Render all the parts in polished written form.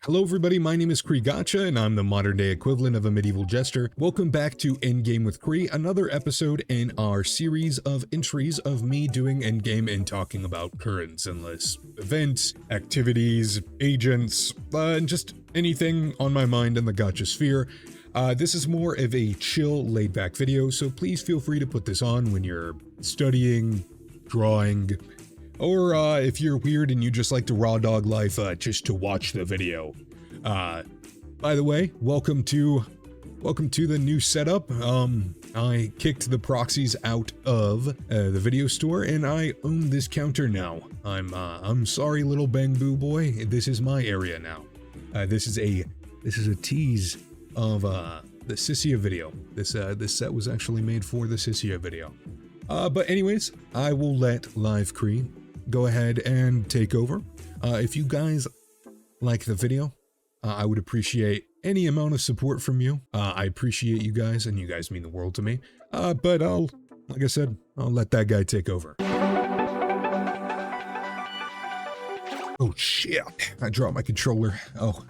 Hello everybody, my name is Cree and I'm the modern day equivalent of a medieval jester. Welcome back to Endgame with Cree, another episode in our series of entries of me doing Endgame and talking about current endless events, activities, agents, and just anything on my mind in the gacha sphere. This is more of a chill, laid-back video, so please feel free to put this on when you're studying, drawing, or if you're weird and you just like to raw dog life just to watch the video. By the way, welcome to the new setup. I kicked the proxies out of the video store and I own this counter now. I'm sorry, little Bang Boo boy. This is my area now. This is a tease of the Sissia video. This set was actually made for the Sissia video. But anyways, I will let Live Cree go ahead and take over. If you guys like the video, I would appreciate any amount of support from you. I appreciate you guys, and you guys mean the world to me. But like I said, I'll let that guy take over. Oh shit, I dropped my controller. Oh,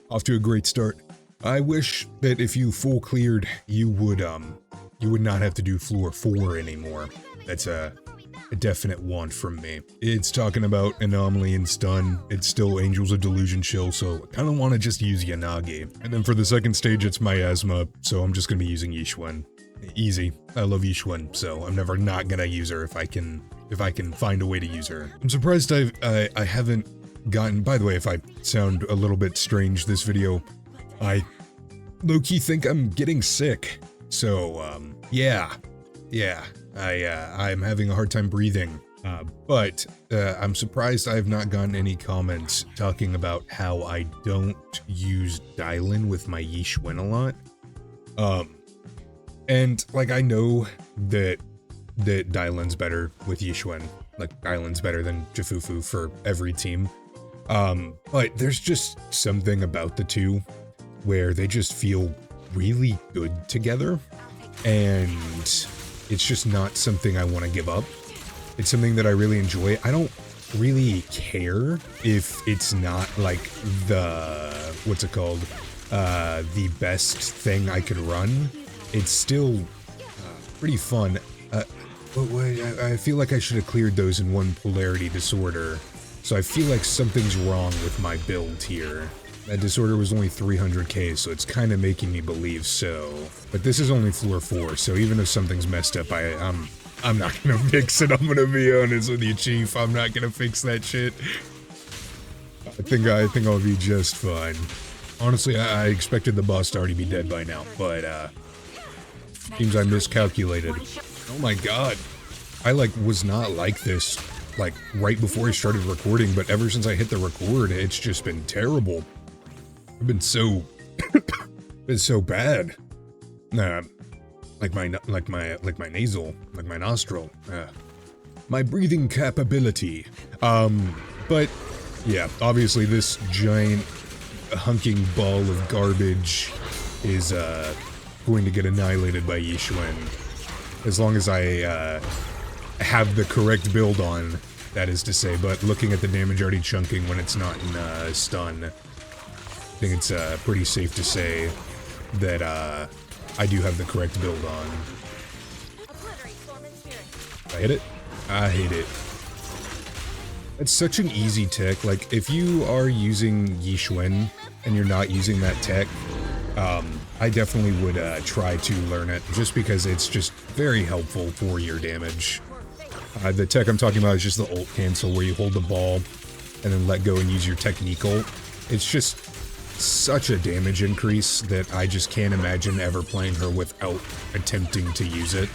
off to a great start. I wish that if you full cleared, you would not have to do floor 4 anymore. That's a definite want from me. It's talking about Anomaly and Stun. It's still Angels of Delusion Chill, so I kind of want to just use Yanagi. And then for the second stage, it's Miasma, so I'm just going to be using Yixuan. Easy. I love Yixuan, so I'm never not going to use her if I can find a way to use her. I'm surprised I haven't gotten, by the way, if I sound a little bit strange this video, I low-key think I'm getting sick. So, yeah. I'm having a hard time breathing, but I'm surprised I've not gotten any comments talking about how I don't use Dylan with my Yixuan a lot. And like I know that Dylan's better with Yixuan, like Dylan's better than Jafufu for every team. But there's just something about the two where they just feel really good together, and it's just not something I want to give up. It's something that I really enjoy. I don't really care if it's not like the, what's it called? The best thing I could run. It's still pretty fun. But wait, I feel like I should have cleared those in one polarity disorder. So I feel like something's wrong with my build here. That disorder was only 300k, so it's kind of making me believe so. But this is only floor 4, so even if something's messed up, I'm not gonna fix it. I'm gonna be honest with you, Chief. I'm not gonna fix that shit. I think I'll be just fine. Honestly, I expected the boss to already be dead by now, but seems I miscalculated. Oh my god. I was not like this right before I started recording, but ever since I hit the record, it's just been terrible. I've been so bad. Like my nasal, like my nostril, my breathing capability. But yeah, obviously this giant hunking ball of garbage is going to get annihilated by Yixuan, as long as I have the correct build on, that is to say. But looking at the damage already chunking when it's not in stun, I think it's pretty safe to say that I do have the correct build on. I hit it? I hate it. It's such an easy tech. Like, if you are using Yixuan and you're not using that tech, I definitely would try to learn it, just because it's just very helpful for your damage. The tech I'm talking about is just the ult cancel, where you hold the ball and then let go and use your technique ult. It's just such a damage increase that I just can't imagine ever playing her without attempting to use it.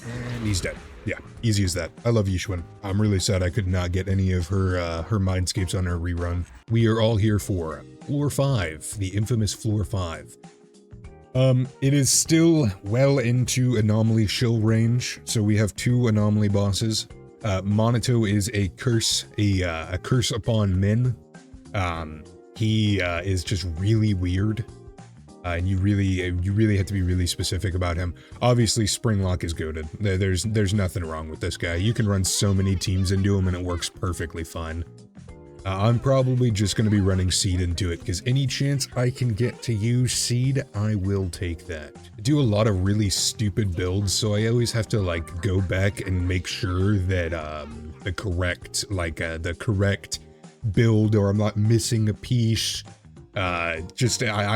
And he's dead. Yeah, easy as that. I love Yixuan. I'm really sad I could not get any of her Mindscapes on her rerun. We are all here for Floor 5, the infamous Floor 5. It is still well into Anomaly shill range, so we have 2 Anomaly bosses. Monito is a curse upon men. He is just really weird, and you really have to be really specific about him. Obviously, Springlock is goated. There's nothing wrong with this guy. You can run so many teams into him, and it works perfectly fine. I'm probably just going to be running Seed into it, because any chance I can get to use Seed, I will take that. I do a lot of really stupid builds, so I always have to, like, go back and make sure that, the correct build, or I'm not missing a piece. I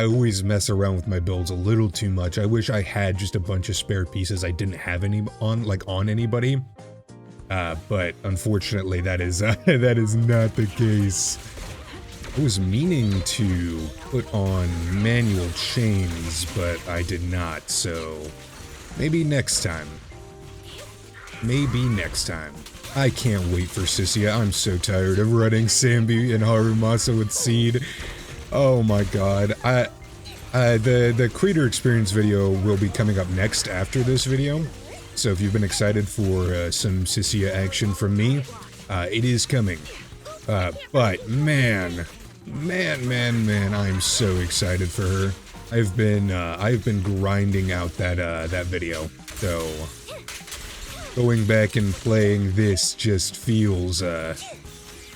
always mess around with my builds a little too much. I wish I had just a bunch of spare pieces I didn't have any on anybody. But unfortunately that is not the case. I was meaning to put on manual chains, but I did not, so maybe next time. Maybe next time. I can't wait for Sissia. I'm so tired of running Sambi and Harumasa with Seed. Oh my god. The creator experience video will be coming up next after this video. So if you've been excited for some Sissia action from me, it is coming. But man, I'm so excited for her. I've been grinding out that video. So going back and playing this just feels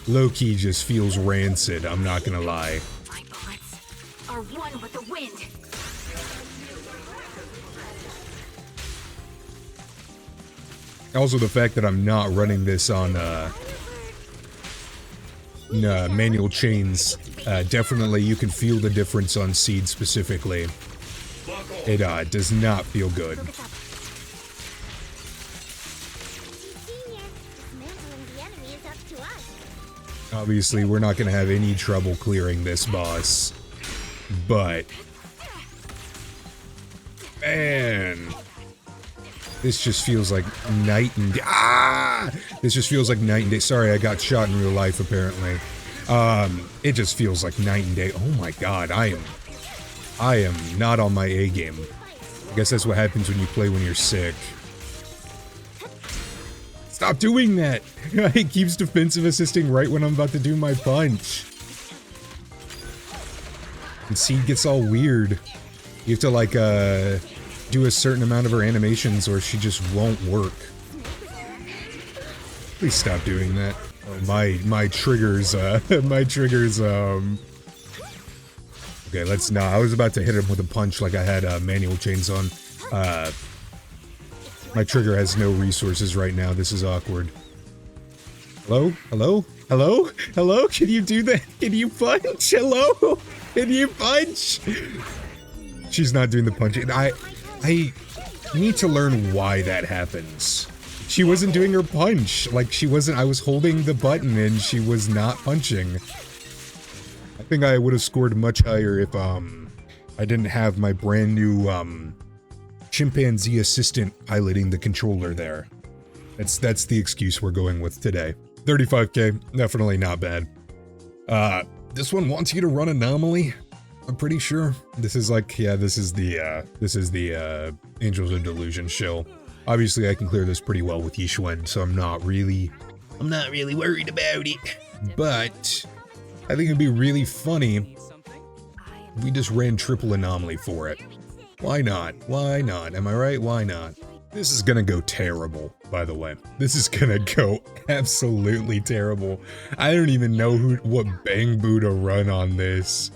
low-key just feels rancid, I'm not gonna lie. My bullets are one with the wind. Also, the fact that I'm not running this on manual chains, definitely you can feel the difference on Seed specifically. It does not feel good. Obviously, we're not going to have any trouble clearing this boss, but man, this just feels like night and day. This just feels like night and day. Sorry, I got shot in real life, apparently. It just feels like night and day. Oh my god, I am not on my A game. I guess that's what happens when you play when you're sick. Stop doing that! It keeps defensive assisting right when I'm about to do my punch. And Seed gets all weird. You have to, like, do a certain amount of her animations or she just won't work. Please stop doing that. Oh, my triggers, Okay, let's not. I was about to hit him with a punch like I had manual chains on. My trigger has no resources right now. This is awkward. Hello? Hello? Hello? Hello? Can you do that? Can you punch? Hello? Can you punch? She's not doing the punching. I need to learn why that happens. She wasn't doing her punch. Like, she wasn't. I was holding the button and she was not punching. I think I would have scored much higher if, I didn't have my brand new, chimpanzee assistant piloting the controller there. That's the excuse we're going with today. 35k, definitely not bad. This one wants you to run Anomaly. I'm pretty sure. This is like, yeah, this is the Angels of Delusion shill. Obviously, I can clear this pretty well with Yixuan, so I'm not really worried about it. But I think it'd be really funny if we just ran triple Anomaly for it. Why not? Why not? Am I right? Why not? This is gonna go terrible, by the way. This is gonna go absolutely terrible. I don't even know what Bangbu to run on this.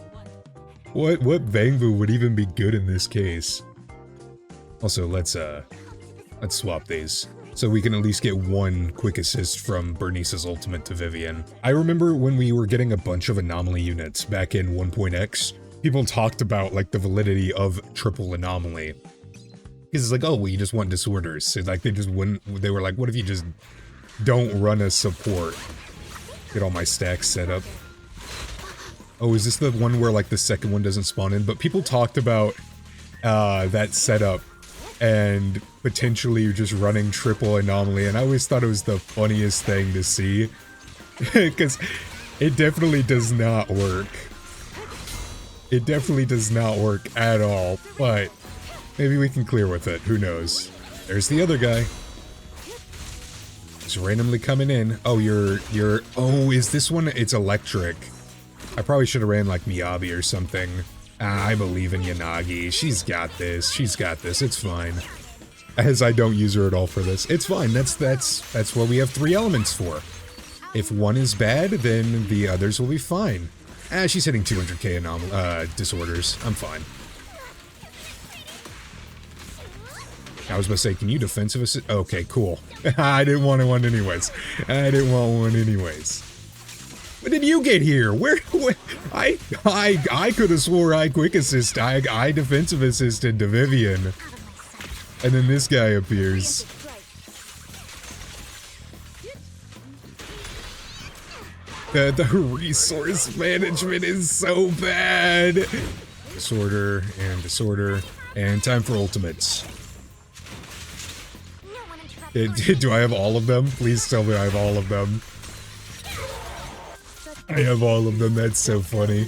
What Bangbu would even be good in this case? Also, let's swap these, so we can at least get one quick assist from Bernice's ultimate to Vivian. I remember when we were getting a bunch of Anomaly units back in 1.x, people talked about, like, the validity of triple Anomaly. Because it's like, oh, well, you just want disorders. So, like, they were like, what if you just don't run a support? Get all my stacks set up. Oh, is this the one where, like, the second one doesn't spawn in? But people talked about that setup and potentially you're just running triple Anomaly, and I always thought it was the funniest thing to see. Because it definitely does not work. It definitely does not work at all, but maybe we can clear with it, who knows. There's the other guy. Just randomly coming in. Oh, oh, is this one? It's electric. I probably should have ran like Miyabi or something. I believe in Yanagi. She's got this. She's got this. It's fine. As I don't use her at all for this. It's fine. That's what we have 3 elements for. If one is bad, then the others will be fine. Ah, she's hitting 200k disorders. I'm fine. I was about to say, can you defensive assist? Okay, cool. I didn't want one anyways. I didn't want one anyways. When did you get here? Where I could have swore I quick assist. I defensive assisted to Vivian. And then this guy appears. The resource management is so bad. Disorder and disorder. And time for ultimates. Do I have all of them? Please tell me I have all of them. I have all of them. That's so funny.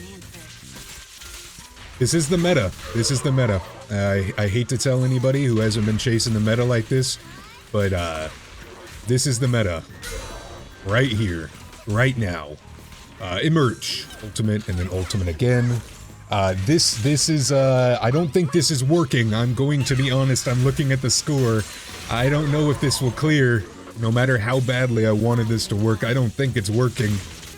This is the meta. This is the meta. I hate to tell anybody who hasn't been chasing the meta like this, but this is the meta. Right here. Right now. Emerge. Ultimate and then ultimate again. This is, I don't think this is working. I'm going to be honest. I'm looking at the score. I don't know if this will clear. No matter how badly I wanted this to work, I don't think it's working.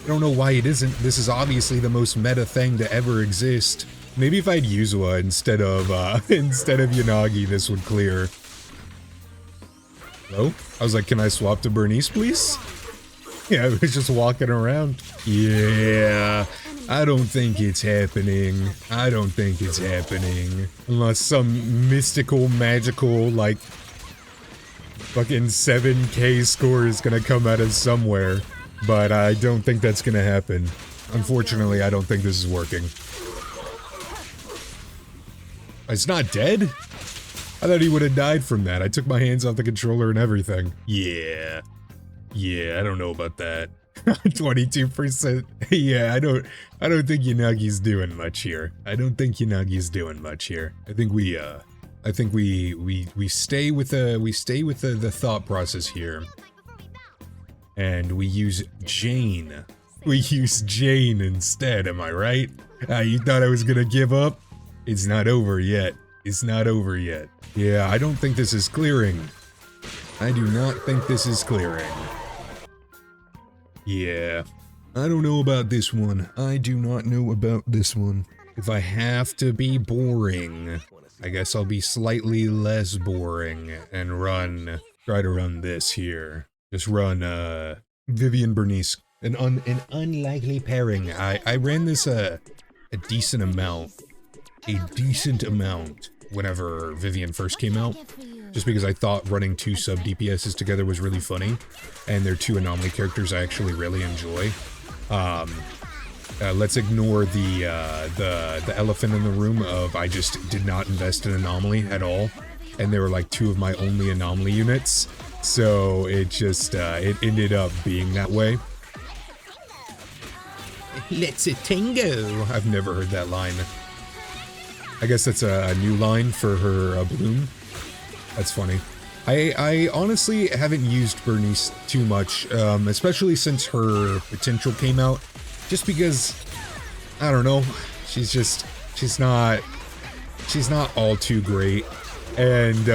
I don't know why it isn't. This is obviously the most meta thing to ever exist. Maybe if I'd Yuzua instead of Yanagi, this would clear. Hello? I was like, can I swap to Bernice, please? Yeah, I was just walking around. Yeah, I don't think it's happening. I don't think it's happening. Unless some mystical, magical, like, fucking 7k score is gonna come out of somewhere. But I don't think that's gonna happen. Unfortunately, I don't think this is working. It's not dead? I thought he would have died from that. I took my hands off the controller and everything. Yeah. Yeah, I don't know about that. 22%. Yeah, I don't think Yanagi's doing much here. I don't think Yanagi's doing much here. I think we stay with the thought process here. And we use Jane. We use Jane instead, am I right? You thought I was gonna give up? It's not over yet. It's not over yet. Yeah, I don't think this is clearing. I do not think this is clearing. Yeah. I don't know about this one. I do not know about this one. If I have to be boring, I guess I'll be slightly less boring and try to run this here. Just run, Vivian Bernice. An unlikely pairing. I ran this, a decent amount. A decent amount whenever Vivian first came out. Just because I thought running two sub DPSs together was really funny. And they're two Anomaly characters I actually really enjoy. Let's ignore the elephant in the room of I just did not invest in Anomaly at all. And they were like two of my only Anomaly units. So it just, it ended up being that way. Let's a tango. I've never heard that line. I guess that's a new line for her bloom. That's funny. I honestly haven't used Bernice too much, especially since her potential came out. Just because, I don't know, she's not all too great. And,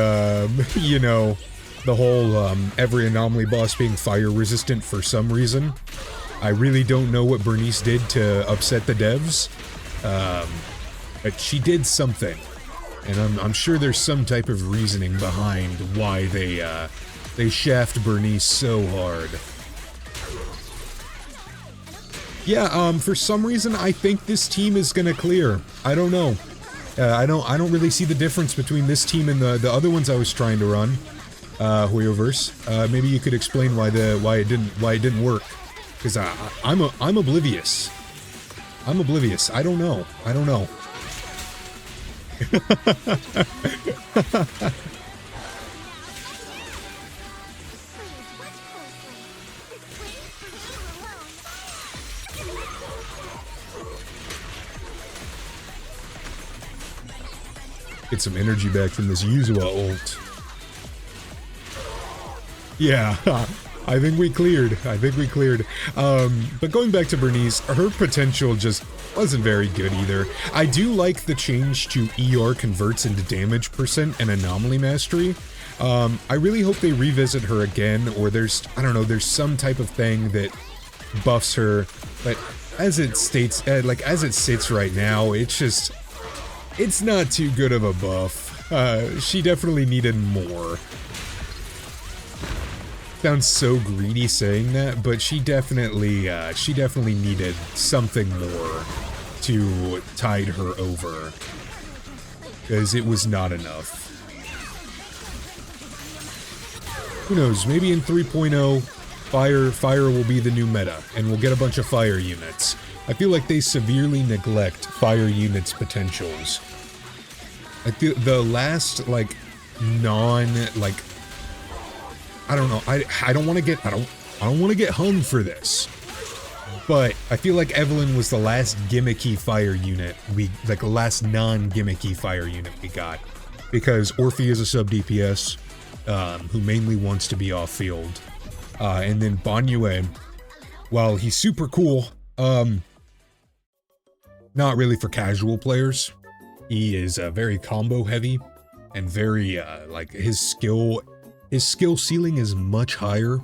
you know, the whole every Anomaly boss being fire resistant for some reason. I really don't know what Bernice did to upset the devs. But she did something. And I'm sure there's some type of reasoning behind why they shaft Bernice so hard. Yeah, for some reason I think this team is gonna clear. I don't know. I don't really see the difference between this team and the other ones I was trying to run. Hoyoverse. Maybe you could explain why it didn't work. Because I'm oblivious. I'm oblivious. I don't know. I don't know. Get some energy back from this Yuzua ult. Yeah, I think we cleared. I think we cleared. But going back to Bernice, her potential just wasn't very good either. I do like the change to ER converts into damage percent and Anomaly mastery. I really hope they revisit her again, or there's, I don't know, there's some type of thing that buffs her, but as it states, as it sits right now, it's not too good of a buff. She definitely needed more. Sounds so greedy saying that, but she definitely needed something more to tide her over, because it was not enough. Who knows, maybe in 3.0, fire will be the new meta, and we'll get a bunch of fire units. I feel like they severely neglect fire units' potentials. I feel the last, I don't know, I don't want to get, I don't want to get hung for this, but I feel like Evelyn was the last gimmicky fire unit last non-gimmicky fire unit we got, because Orphe is a sub DPS, who mainly wants to be off-field, and then Banyue, while he's super cool, not really for casual players. He is very combo heavy, and very, his skill ceiling is much higher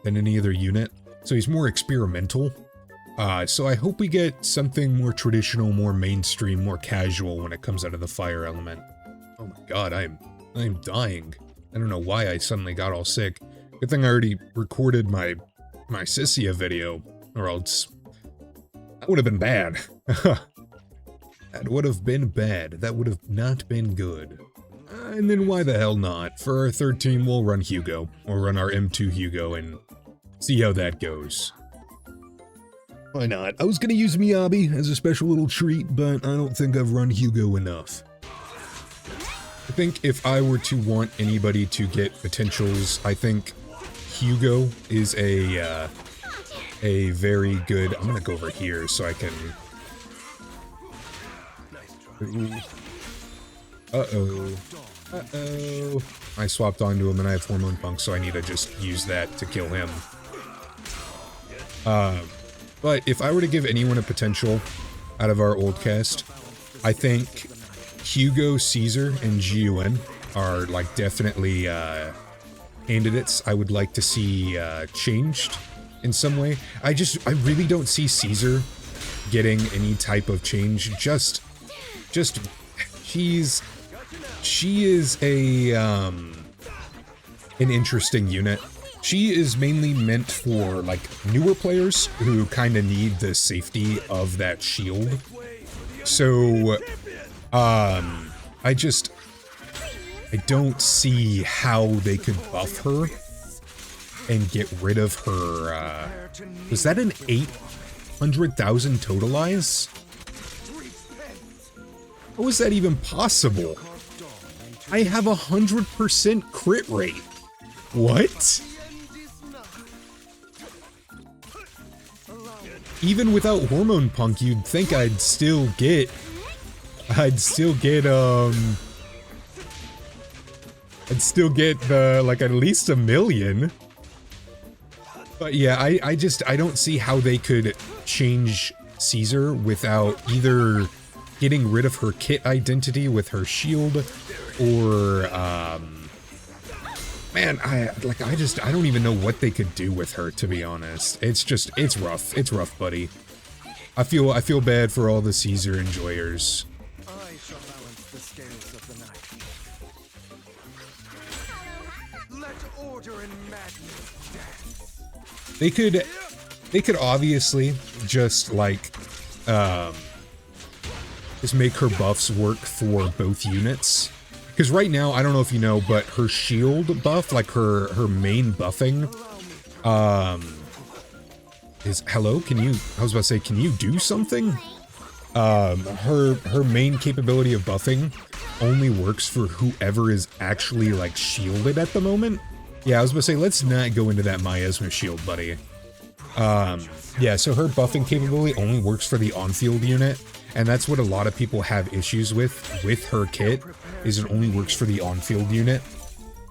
than any other unit, so he's more experimental. So I hope we get something more traditional, more mainstream, more casual when it comes out of the fire element. Oh my god, I'm dying. I don't know why I suddenly got all sick. Good thing I already recorded my Sissia video, or else that would have been bad. That would have been bad. That would have not been good. And then why the hell not? For our third team, we'll run Hugo. Or run our M2 Hugo and see how that goes. Why not? I was gonna use Miyabi as a special little treat, but I don't think I've run Hugo enough. I think if I were to want anybody to get potentials, I think Hugo is a very good... I'm gonna go over here so I can... Uh-oh. Uh-oh. I swapped onto him and I have Hormone Punk, so I need to just use that to kill him. But if I were to give anyone a potential out of our old cast, I think Hugo, Caesar, and GUN are, definitely, candidates I would like to see, changed in some way. I really don't see Caesar getting any type of change. She is an interesting unit. She is mainly meant for, newer players who kind of need the safety of that shield. So, I don't see how they could buff her and get rid of her, was that an 800,000 totalize? How is that even possible? I have 100% crit rate. What? Even without Hormone Punk, you'd think I'd still get the, at least 1 million. But yeah, I don't see how they could change Caesar without either getting rid of her kit identity with her shield, or, man, I don't even know what they could do with her, to be honest. It's rough. It's rough, buddy. I feel bad for all the Caesar enjoyers. I shall balance the scales of the night. Let order and madness dance. They could obviously just just make her buffs work for both units. Because right now, I don't know if you know, but her shield buff, her main buffing, is, hello, I was about to say, can you do something? Her main capability of buffing only works for whoever is actually, shielded at the moment. Yeah, I was about to say, let's not go into that Miasma shield, buddy. Yeah, so her buffing capability only works for the on-field unit, and that's what a lot of people have issues with her kit, is it only works for the on-field unit.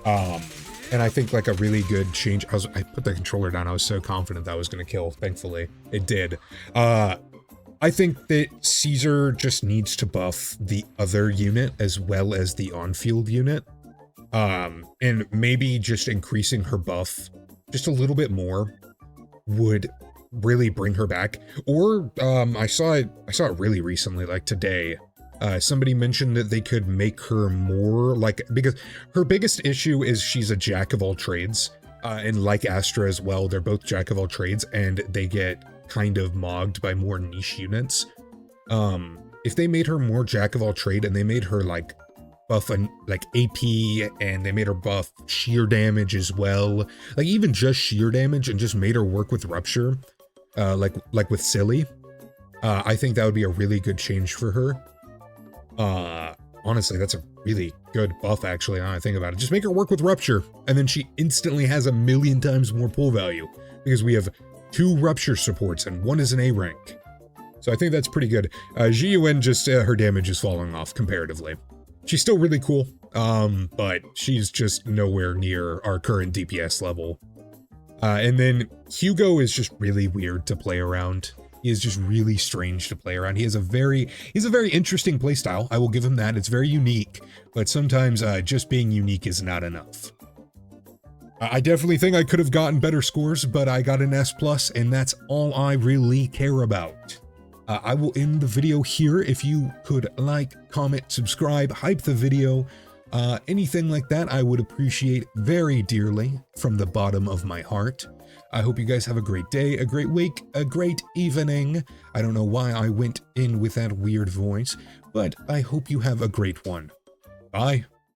And I think, a really good change, I put the controller down, I was so confident that was gonna kill, thankfully. It did. I think that Caesar just needs to buff the other unit as well as the on-field unit. And maybe just increasing her buff just a little bit more would really bring her back. Or I saw it really recently, like today. Somebody mentioned that they could make her more like, because her biggest issue is she's a jack of all trades. And like Astra as well, they're both jack of all trades, and they get kind of mogged by more niche units. If they made her more jack of all trade and they made her like buff and like AP, and they made her buff sheer damage as well, like even just sheer damage, and just made her work with rupture, like with Silly, I think that would be a really good change for her. Honestly, that's a really good buff, actually, now I think about it. Just make her work with rupture, and then she instantly has 1,000,000 times more pull value, because we have 2 rupture supports and 1 is an A rank. So I think that's pretty good. Jiyuan, just her damage is falling off comparatively. She's still really cool, but she's just nowhere near our current DPS level. And then Hugo is just really weird to play around. He is just really strange to play around. He's a very interesting playstyle. I will give him that. It's very unique, but sometimes just being unique is not enough. I definitely think I could have gotten better scores, but I got an S+, and that's all I really care about. I will end the video here. If you could like, comment, subscribe, hype the video, anything like that, I would appreciate very dearly from the bottom of my heart. I hope you guys have a great day, a great week, a great evening. I don't know why I went in with that weird voice, but I hope you have a great one. Bye.